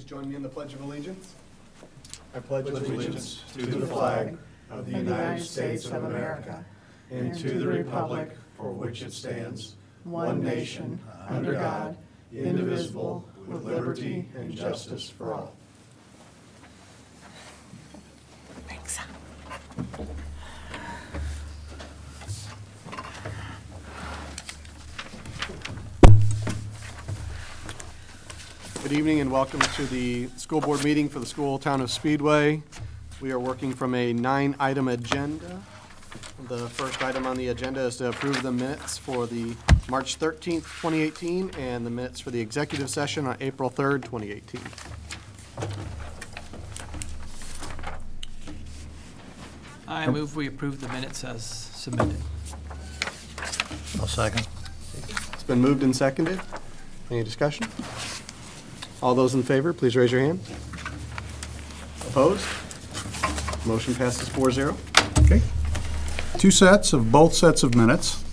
join me in the Pledge of Allegiance. I pledge allegiance to the flag of the United States of America and to the republic for which it stands, one nation, under God, indivisible, with liberty and justice for all. Thanks. Good evening and welcome to the school board meeting for the school town of Speedway. We are working from a 9-item agenda. The first item on the agenda is to approve the minutes for the March 13th, 2018, and the minutes for the executive session on April 3rd, 2018. I move we approve the minutes as submitted. I'll second. It's been moved and seconded. Any discussion? All those in favor, please raise your hand. Opposed? Motion passes 4-0. Okay. Both sets of minutes.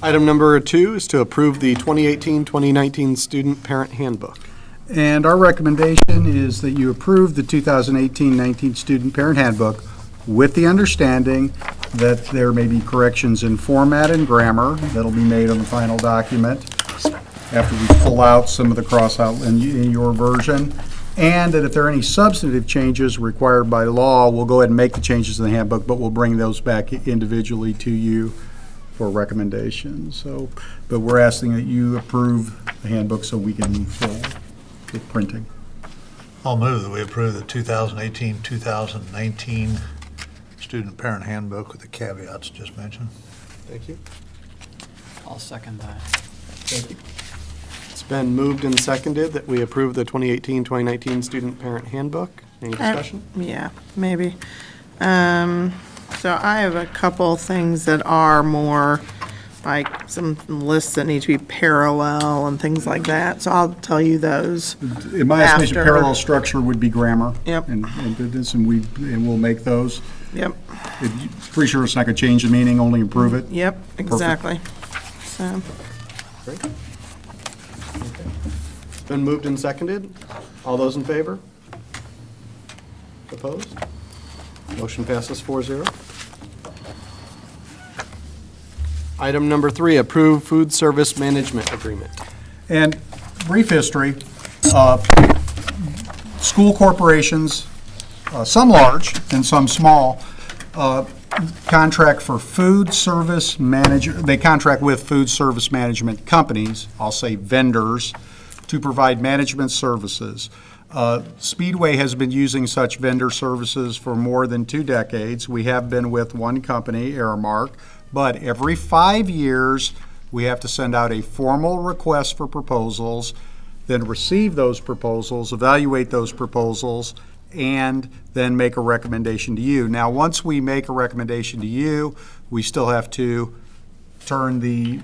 Item number 2 is to approve the 2018-2019 Student Parent Handbook. And our recommendation is that you approve the 2018-19 Student Parent Handbook with the understanding that there may be corrections in format and grammar that'll be made on the final document after we pull out some of the cross-out in your version, and that if there are any substantive changes required by law, we'll go ahead and make the changes in the handbook, but we'll bring those back individually to you for recommendation. So, but we're asking that you approve the handbook so we can move forward with printing. I'll move that we approve the 2018-2019 Student Parent Handbook with the caveats just mentioned. Thank you. I'll second that. Thank you. It's been moved and seconded that we approve the 2018-2019 Student Parent Handbook. Any discussion? Yeah, maybe. So I have a couple things that are more like some lists that need to be parallel and things like that. So I'll tell you those. In my estimation, After. parallel structure would be grammar. Yep. And we'll make those. Yep, Pretty sure it's not going to change the meaning, only improve it. yep, exactly. So, Great. Okay. It's been moved and seconded. All those in favor? Opposed? Motion passes 4-0. Item number 3, approve food service management agreement. And brief history, school corporations, some large and some small, contract for food service manager. They contract with food service management companies, I'll say vendors, to provide management services. Speedway has been using such vendor services for more than 2 decades. We have been with one company, Aramark, but every 5 years, we have to send out a formal request for proposals, then receive those proposals, evaluate those proposals, and then make a recommendation to you. Now, once we make a recommendation to you, we still have to turn the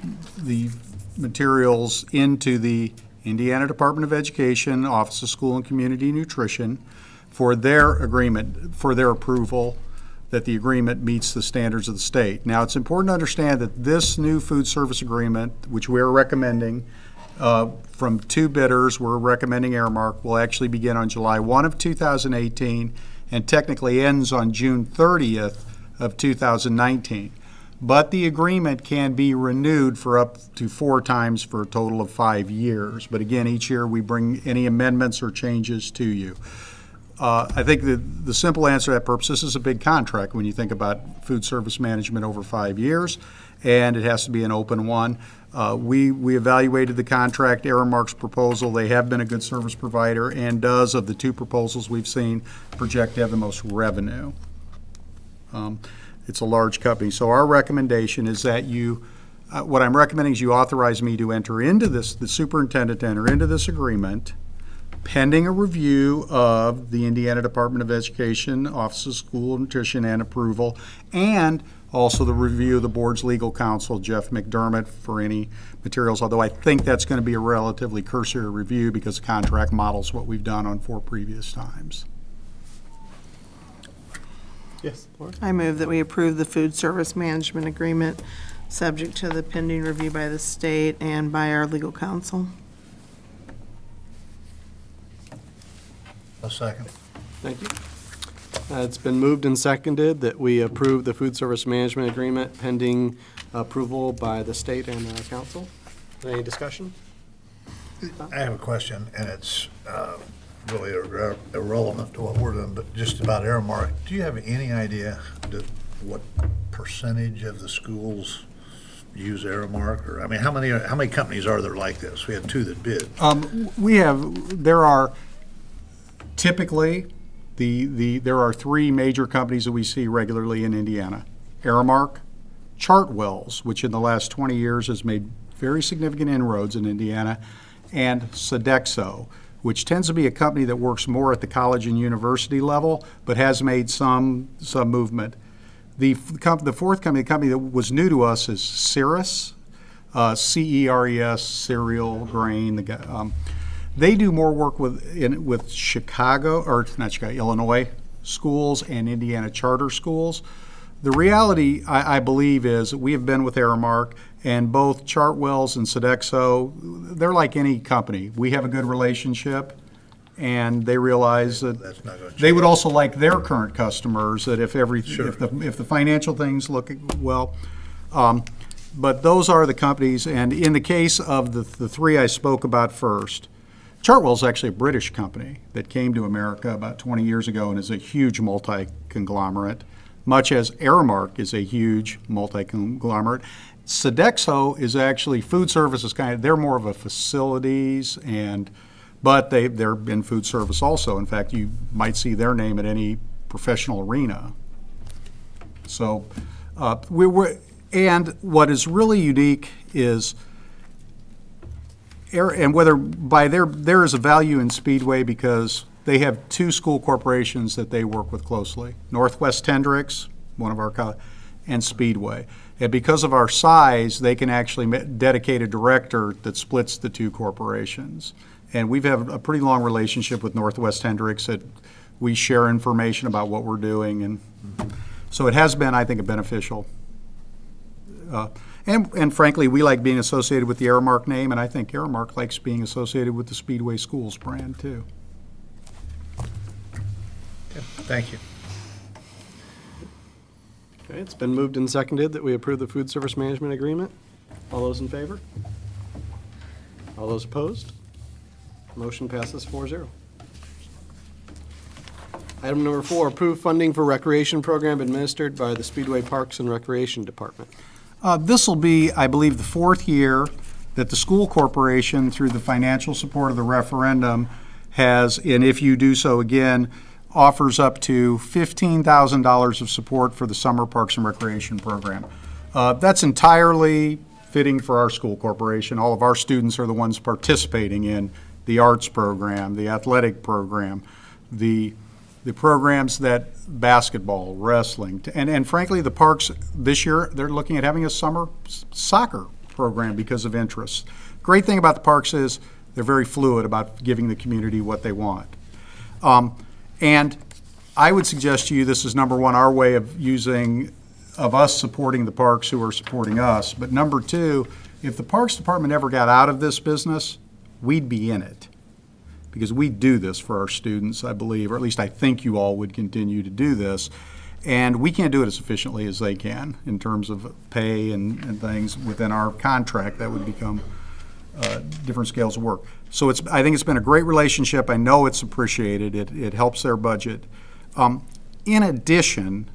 materials into the Indiana Department of Education, Office of School and Community Nutrition for their agreement, for their approval. that the agreement meets the standards of the state. Now, it's important to understand that this new food service agreement, which we're recommending from 2 bidders, we're recommending Aramark, will actually begin on July 1 of 2018 and technically ends on June 30th of 2019. But the agreement can be renewed for up to 4 times for a total of 5 years. But again, each year we bring any amendments or changes to you. I think the simple answer to that purpose, this is a big contract when you think about food service management over 5 years, and it has to be an open one. We evaluated the contract, Aramark's proposal. They have been a good service provider and does, of the 2 proposals we've seen, project to have the most revenue. It's a large company. So our recommendation is that what I'm recommending is you authorize me to enter into this, the superintendent to enter into this agreement pending a review of the Indiana Department of Education, Office of School Nutrition and Approval, and also the review of the board's legal counsel, Jeff McDermott, for any materials, although I think that's going to be a relatively cursory review because the contract models what we've done on 4 previous times. Yes, Laura? I move that we approve the food service management agreement, subject to the pending review by the state and by our legal counsel. A second. Thank you. It's been moved and seconded that we approve the food service management agreement pending approval by the state and council. Any discussion? I have a question, and it's really irrelevant to what we're doing, but just about Aramark. Do you have any idea what percentage of the schools use Aramark? Or, I mean, how many companies are there like this? We had 2 that bid. There are typically, there are 3 major companies that we see regularly in Indiana. Aramark, Chartwells, which in the last 20 years has made very significant inroads in Indiana, and Sodexo, which tends to be a company that works more at the college and university level, but has made some movement. The 4th company, the company that was new to us, is Ceres, CERES, cereal, grain. They do more work with Chicago, or not Chicago, Illinois schools and Indiana charter schools. The reality, I believe, is we have been with Aramark, and both Chartwells and Sodexo, they're like any company. We have a good relationship, and they realize that That's not gonna they would change. also like their current customers, that if the financial things look well. But those are the companies, and in the case of the 3 I spoke about first, Chartwell's actually a British company that came to America about 20 years ago and is a huge multi-conglomerate, much as Aramark is a huge multi-conglomerate. Sodexo is actually food services they're more of a facilities, but they're in food service also. In fact, you might see their name at any professional arena. So and what is really unique is, and whether there is a value in Speedway because they have 2 school corporations that they work with closely, Northwest Hendricks, one of our, and Speedway. And because of our size, they can actually dedicate a director that splits the 2 corporations. And we've had a pretty long relationship with Northwest Hendricks that we share information about what we're doing. And so it has been, I think, a beneficial. And frankly, we like being associated with the Aramark name, and I think Aramark likes being associated with the Speedway Schools brand, too. Okay, thank you. Okay, it's been moved and seconded that we approve the food service management agreement. All those in favor? All those opposed? Motion passes 4-0. Item number 4, approve funding for recreation program administered by the Speedway Parks and Recreation Department. This will be, I believe, the 4th year that the school corporation, through the financial support of the referendum, has, and if you do so again, offers up to $15,000 of support for the summer Parks and Recreation program. That's entirely fitting for our school corporation. All of our students are the ones participating in the arts program, the athletic program, the programs that basketball, wrestling, and frankly, the parks this year, they're looking at having a summer soccer program because of interest. Great thing about the parks is they're very fluid about giving the community what they want. And I would suggest to you, this is number one, our way of us supporting the parks who are supporting us. But number two, if the Parks Department ever got out of this business, we'd be in it. Because we do this for our students, I believe, or at least I think you all would continue to do this. And we can't do it as efficiently as they can in terms of pay and things within our contract. That would become different scales of work. So I think it's been a great relationship. I know it's appreciated. It helps their budget. In addition,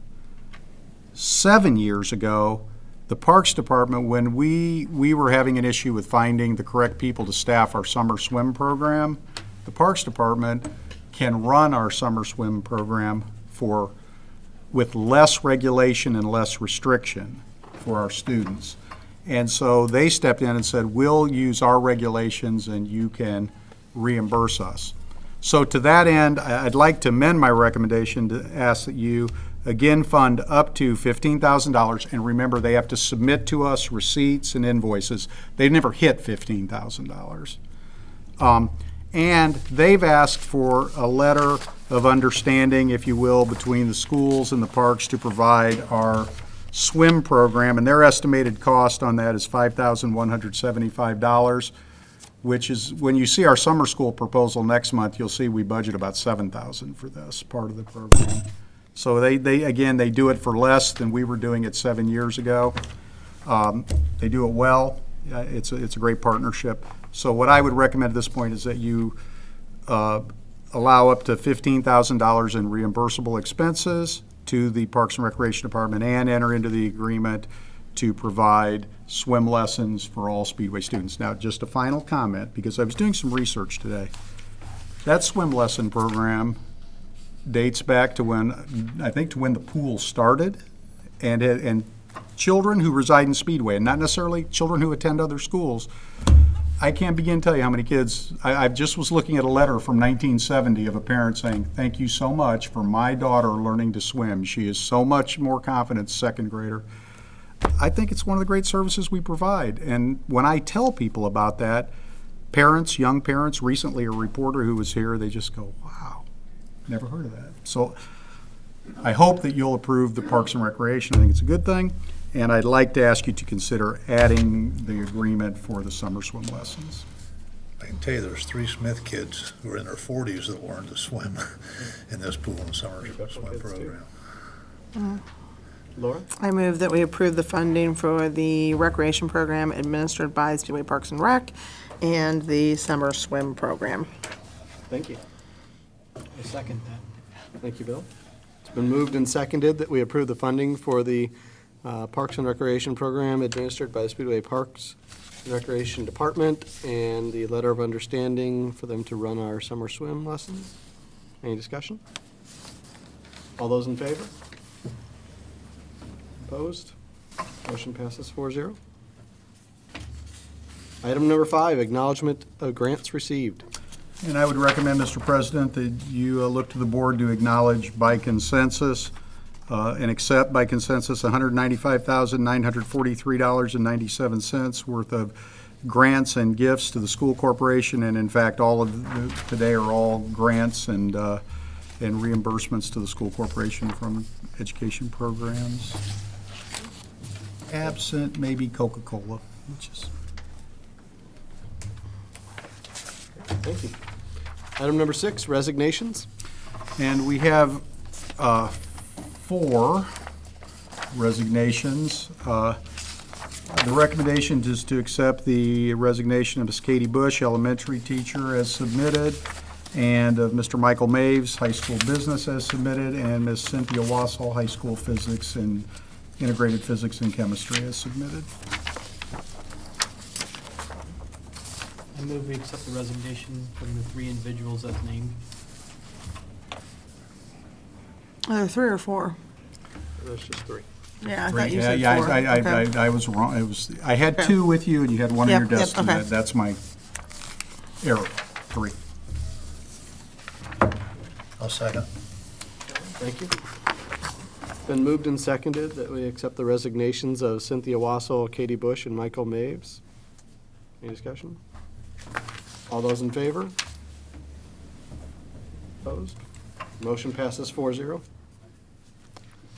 7 years ago, the Parks Department, when we were having an issue with finding the correct people to staff our summer swim program, the Parks Department can run our summer swim program with less regulation and less restriction for our students. And so they stepped in and said, we'll use our regulations and you can reimburse us. So to that end, I'd like to amend my recommendation to ask that you again fund up to $15,000. And remember, they have to submit to us receipts and invoices. They've never hit $15,000. And they've asked for a letter of understanding, if you will, between the schools and the parks to provide our swim program. And their estimated cost on that is $5,175, which is, when you see our summer school proposal next month, you'll see we budget about $7,000 for this part of the program. So they do it for less than we were doing it 7 years ago. They do it well. It's a great partnership. So what I would recommend at this point is that you allow up to $15,000 in reimbursable expenses to the Parks and Recreation Department and enter into the agreement to provide swim lessons for all Speedway students. Now, just a final comment, because I was doing some research today. That swim lesson program dates back to when the pool started, and children who reside in Speedway, and not necessarily children who attend other schools. I can't begin to tell you how many kids. I just was looking at a letter from 1970 of a parent saying, thank you so much for my daughter learning to swim. She is so much more confident, second grader. I think it's one of the great services we provide. And when I tell people about that, parents, young parents, recently a reporter who was here, they just go, wow, never heard of that. So I hope that you'll approve the Parks and Recreation. I think it's a good thing. And I'd like to ask you to consider adding the agreement for the summer swim lessons. I can tell you there's 3 Smith kids who are in their 40s that learned to swim in this pool and summer swim program. Laura? I move that we approve the funding for the recreation program administered by Speedway Parks and Rec and the summer swim program. Thank you. I second that. Thank you, Bill. It's been moved and seconded that we approve the funding for the Parks and Recreation Program administered by the Speedway Parks and Recreation Department and the letter of understanding for them to run our summer swim lessons. Any discussion? All those in favor? Opposed? Motion passes 4-0. Item number 5, acknowledgement of grants received. And I would recommend, Mr. President, that you look to the board to acknowledge by consensus and accept by consensus $195,943.97 worth of grants and gifts to the school corporation. And in fact, all of today are all grants and reimbursements to the school corporation from education programs. Absent maybe Coca-Cola, which is. Thank you. Item number 6, resignations. And we have 4 resignations. The recommendation is to accept the resignation of Ms. Katie Bush, elementary teacher, as submitted, and of Mr. Michael Maves, high school business, as submitted, and Ms. Cynthia Wassall, high school physics and integrated physics and chemistry, as submitted. I move we accept the resignation from the 3 individuals as named. Are there 3 or 4? That's just 3. Yeah, I thought you Yeah, said yeah, 4. Okay. I was wrong. I had 2 with you, and you had 1 on your Yep, desk. okay. That's my error. 3. I'll second. Thank you. Been moved and seconded that we accept the resignations of Cynthia Wassell, Katie Bush, and Michael Maves. Any discussion? All those in favor? Opposed? Motion passes 4-0.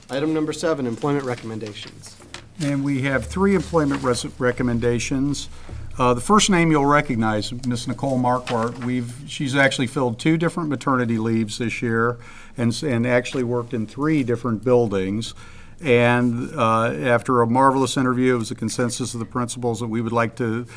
Item number 7, employment recommendations. And we have 3 employment recommendations. The first name you'll recognize, Miss Nicole Marquardt. She's actually filled 2 different maternity leaves this year and actually worked in 3 different buildings. And after a marvelous interview, it was a consensus of the principals that we would like to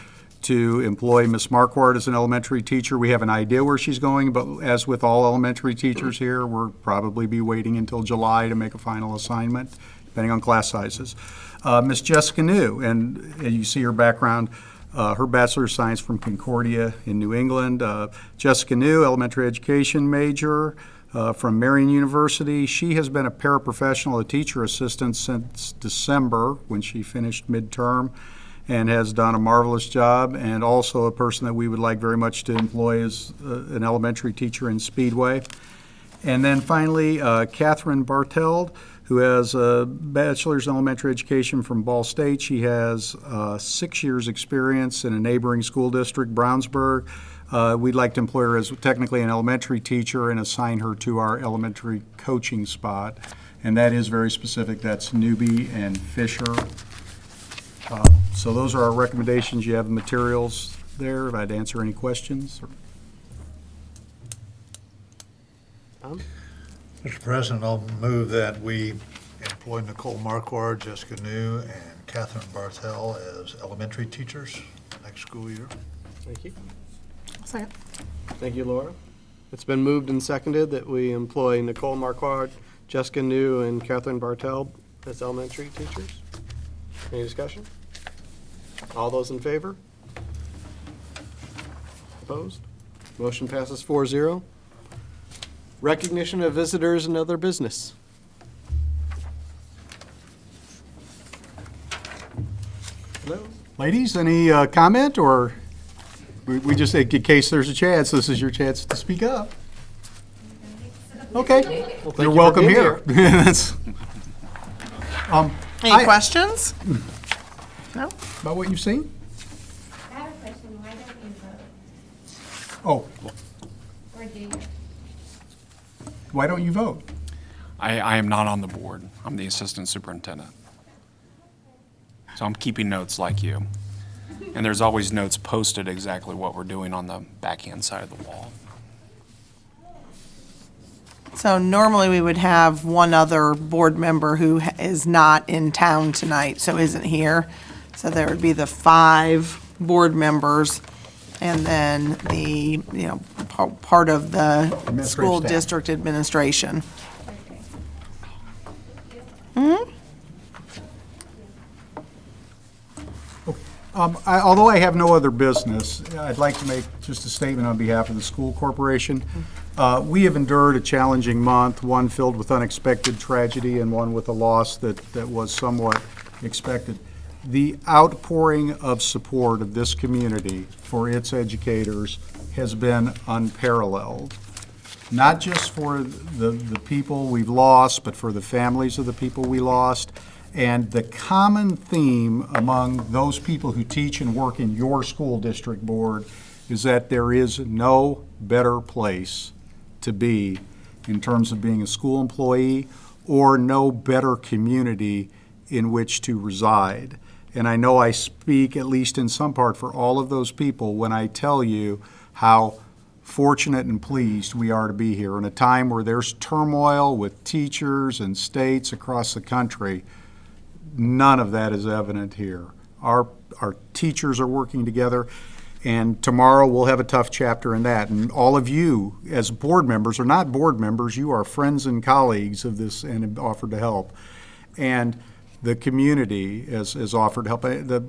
employ Ms. Marquardt as an elementary teacher. We have an idea where she's going, but as with all elementary teachers here, we'll probably be waiting until July to make a final assignment, depending on class sizes. Ms. Jessica New, and you see her background, her Bachelor of Science from Concordia in New England. Jessica New, elementary education major from Marian University. She has been a paraprofessional, a teacher assistant since December when she finished midterm, and has done a marvelous job, and also a person that we would like very much to employ as an elementary teacher in Speedway. And then finally, Catherine Barteld, who has a bachelor's in elementary education from Ball State. She has 6 years' experience in a neighboring school district, Brownsburg. We'd like to employ her as technically an elementary teacher and assign her to our elementary coaching spot. And that is very specific. That's Newby and Fisher. So those are our recommendations. You have the materials there. If I'd answer any questions. Tom? Mr. President, I'll move that we employ Nicole Marquardt, Jessica New, and Catherine Barthel as elementary teachers next school year. Thank you. Second. Thank you, Laura. It's been moved and seconded that we employ Nicole Marquardt, Jessica New, and Catherine Bartel as elementary teachers. Any discussion? All those in favor? Opposed? Motion passes 4-0. Recognition of visitors and other business. Hello? Ladies, any comment, or we just, in case there's a chance, this is your chance to speak up? Okay. Well, thank You're you for welcome being here. That's- Any questions? No? About what you've seen? I have a question, why don't you vote? Oh, Or do you? why don't you vote? I am not on the board. I'm the assistant superintendent. So I'm keeping notes like you. And there's always notes posted exactly what we're doing on the backhand side of the wall. So normally we would have one other board member who is not in town tonight, so isn't here. So there would be the 5 board members, and then the, part of the Administrative school staff. district administration. Although I have no other business, I'd like to make just a statement on behalf of the school corporation. We have endured a challenging month, one filled with unexpected tragedy and one with a loss that was somewhat expected. The outpouring of support of this community for its educators has been unparalleled. Not just for the people we've lost, but for the families of the people we lost. And the common theme among those people who teach and work in your school district board is that there is no better place to be in terms of being a school employee, or no better community in which to reside. And I know I speak, at least in some part, for all of those people when I tell you how fortunate and pleased we are to be here in a time where there's turmoil with teachers and states across the country. None of that is evident here. Our teachers are working together, and tomorrow we'll have a tough chapter in that. And all of you, as board members, or not board members, you are friends and colleagues of this and have offered to help. And the community has offered to help. The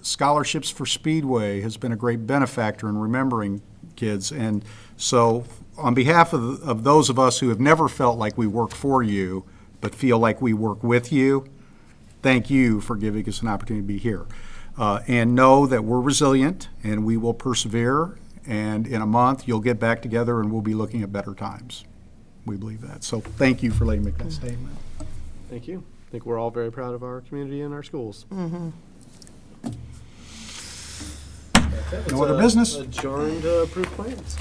Scholarships for Speedway has been a great benefactor in remembering kids. And so on behalf of those of us who have never felt like we work for you, but feel like we work with you, thank you for giving us an opportunity to be here. And know that we're resilient and we will persevere. And in a month, you'll get back together and we'll be looking at better times. We believe that. So thank you for letting me make that statement. Thank you. I think we're all very proud of our community and our schools. No other business? Adjourned to approve plans.